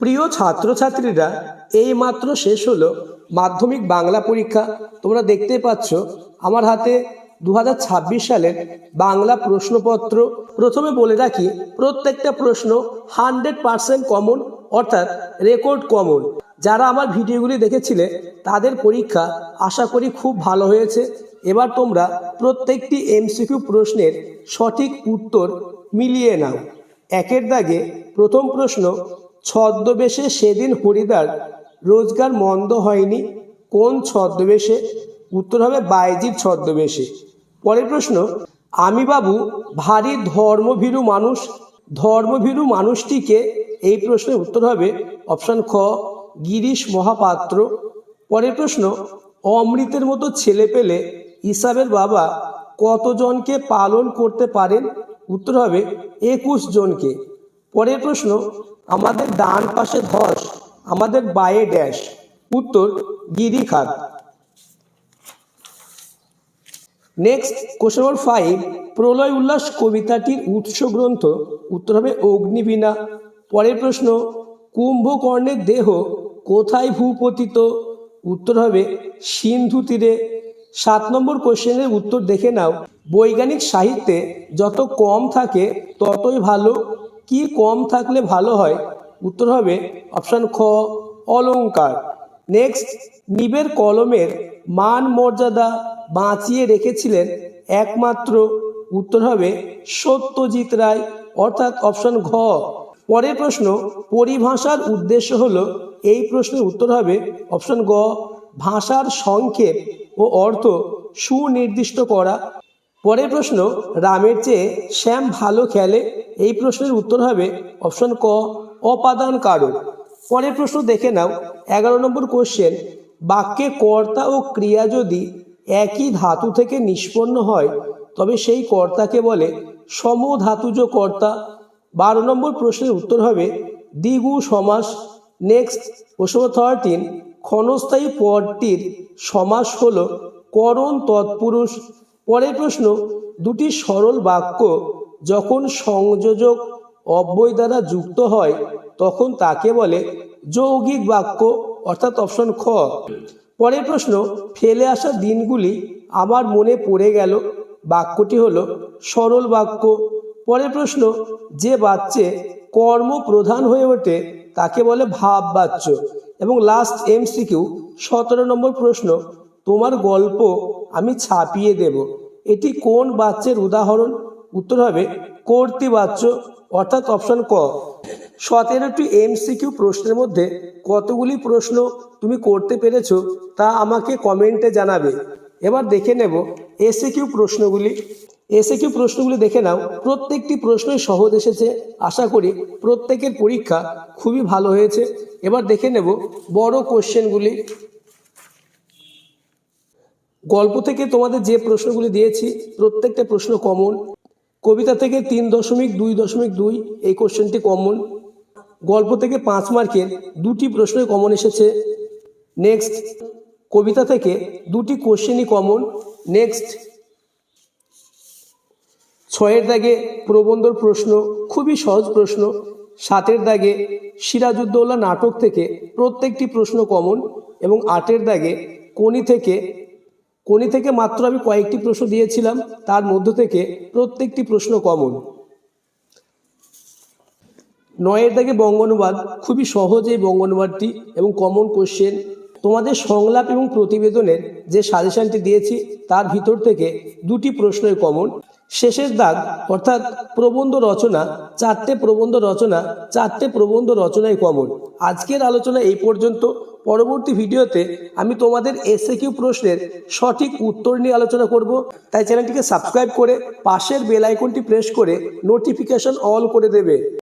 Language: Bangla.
প্রিয় ছাত্রছাত্রীরা, এইমাত্র শেষ হলো মাধ্যমিক বাংলা পরীক্ষা। তোমরা দেখতেই পাচ্ছ আমার হাতে 2026 সালের বাংলা প্রশ্নপত্র। প্রথমে বলে রাখি, প্রত্যেকটা প্রশ্ন 100% কমন, অর্থাৎ রেকর্ড কমন। যারা আমার ভিডিওগুলি দেখেছিলে তাদের পরীক্ষা আশা করি খুব ভালো হয়েছে। এবার তোমরা প্রত্যেকটি এমসিকিউ প্রশ্নের সঠিক উত্তর মিলিয়ে নাও। একের দাগে প্রথম প্রশ্ন, ছদ্মবেশে সেদিন হরিদার রোজগার মন্দ হয়নি, কোন ছদ্মবেশে? উত্তর হবে বাইজির ছদ্মবেশে। পরের প্রশ্ন, আমি বাবু ভারী ধর্মভীরু মানুষ, ধর্মভীরু মানুষটিকে? এই প্রশ্নের উত্তর হবে অপশান খ, গিরিশ মহাপাত্র। পরের প্রশ্ন, অমৃতের মতো ছেলে পেলে ইসাবের বাবা কতজনকে পালন করতে পারেন? উত্তর হবে 21 জনকে। পরের প্রশ্ন, আমাদের ডান পাশে ধস, আমাদের বায়ে ড্যাশ? উত্তর গিরিখাত। নেক্সট কোশ্চেন নম্বর 5, প্রলয় উল্লাস কবিতাটির উৎস গ্রন্থ? উত্তর হবে অগ্নিবীণা। পরের প্রশ্ন, কুম্ভকর্ণের দেহ কোথায় ভূপতিত? উত্তর হবে সিন্ধু তীরে। 7 নম্বর কোশ্চেনের উত্তর দেখে নাও, বৈজ্ঞানিক সাহিত্যে যত কম থাকে ততই ভালো, কি কম থাকলে ভালো হয়? উত্তর হবে অপশান খ, অলংকার। নেক্সট, নিবের কলমের মান মর্যাদা বাঁচিয়ে রেখেছিলেন একমাত্র? উত্তর হবে সত্যজিৎ রায়, অর্থাৎ অপশান ঘ। পরের প্রশ্ন, পরিভাষার উদ্দেশ্য হলো? এই প্রশ্নের উত্তর হবে অপশান গ, ভাষার সংক্ষেপ ও অর্থ সুনির্দিষ্ট করা। পরের প্রশ্ন, রামের চেয়ে শ্যাম ভালো খেলে? এই প্রশ্নের উত্তর হবে অপশান ক, অপাদান কারক। পরের প্রশ্ন দেখে নাও, 11 নম্বর কোশ্চেন, বাক্যে কর্তা ও ক্রিয়া যদি একই ধাতু থেকে নিষ্পন্ন হয় তবে সেই কর্তাকে বলে সমধাতুজ কর্তা। 12 নম্বর প্রশ্নের উত্তর হবে দ্বিগু সমাস। নেক্সট প্রশ্ন 13, ক্ষণস্থায়ী পদটির সমাস হলো করণ তৎপুরুষ। পরের প্রশ্ন, দুটি সরল বাক্য যখন সংযোজক অব্যয় দ্বারা যুক্ত হয় তখন তাকে বলে যৌগিক বাক্য, অর্থাৎ অপশন খ। পরের প্রশ্ন, ফেলে আসা দিনগুলি আমার মনে পড়ে গেল, বাক্যটি হলো সরল বাক্য। পরের প্রশ্ন, যে বাচ্চে কর্ম প্রধান হয়ে ওঠে তাকে বলে ভাব বাচ্য। এবং লাস্ট এমসিকিউ 17 নম্বর প্রশ্ন, তোমার গল্প আমি ছাপিয়ে দেব, এটি কোন বাচ্যের উদাহরণ? উত্তর হবে কর্তৃবাচ্য, অর্থাৎ অপশন ক। 17টি এমসিকিউ প্রশ্নের মধ্যে কতগুলি প্রশ্ন তুমি করতে পেরেছো তা আমাকে কমেন্টে জানাবে। এবার দেখে নেব এসএকিউ প্রশ্নগুলি। এসএকিউ প্রশ্নগুলি দেখে নাও, প্রত্যেকটি প্রশ্নই সহজ এসেছে। আশা করি প্রত্যেকের পরীক্ষা খুবই ভালো হয়েছে। এবার দেখে নেব বড় কোশ্চেনগুলি। গল্প থেকে তোমাদের যে প্রশ্নগুলি দিয়েছি প্রত্যেকটা প্রশ্ন কমন। কবিতা থেকে 3.2.2 এই কোশ্চেনটি কমন। গল্প থেকে 5 মার্কের 2টি প্রশ্নই কমন এসেছে। নেক্সট, কবিতা থেকে 2টি কোশ্চেনই কমন। নেক্সট, 6-এর দাগে প্রবন্ধর প্রশ্ন, খুবই সহজ প্রশ্ন। 7-এর দাগে সিরাজউদ্দৌলা নাটক থেকে প্রত্যেকটি প্রশ্ন কমন। এবং 8-এর দাগে কোনি থেকে মাত্র আমি কয়েকটি প্রশ্ন দিয়েছিলাম, তার মধ্য থেকে প্রত্যেকটি প্রশ্ন কমন। 9-এর দাগে বঙ্গানুবাদ, খুবই সহজ এই বঙ্গানুবাদটি এবং কমন কোশ্চেন। তোমাদের সংলাপ এবং প্রতিবেদনের যে সাজেশনটি দিয়েছি তার ভিতর থেকে 2টি প্রশ্নই কমন। শেষের দাগ অর্থাৎ প্রবন্ধ রচনা, 4টে প্রবন্ধ রচনাই কমন। আজকের আলোচনা এই পর্যন্ত। পরবর্তী ভিডিওতে আমি তোমাদের এসএকিউ প্রশ্নের সঠিক উত্তর নিয়ে আলোচনা করব। তাই চ্যানেলটিকে সাবস্ক্রাইব করে পাশের বেল আইকনটি প্রেস করে নোটিফিকেশন অল করে দেবে।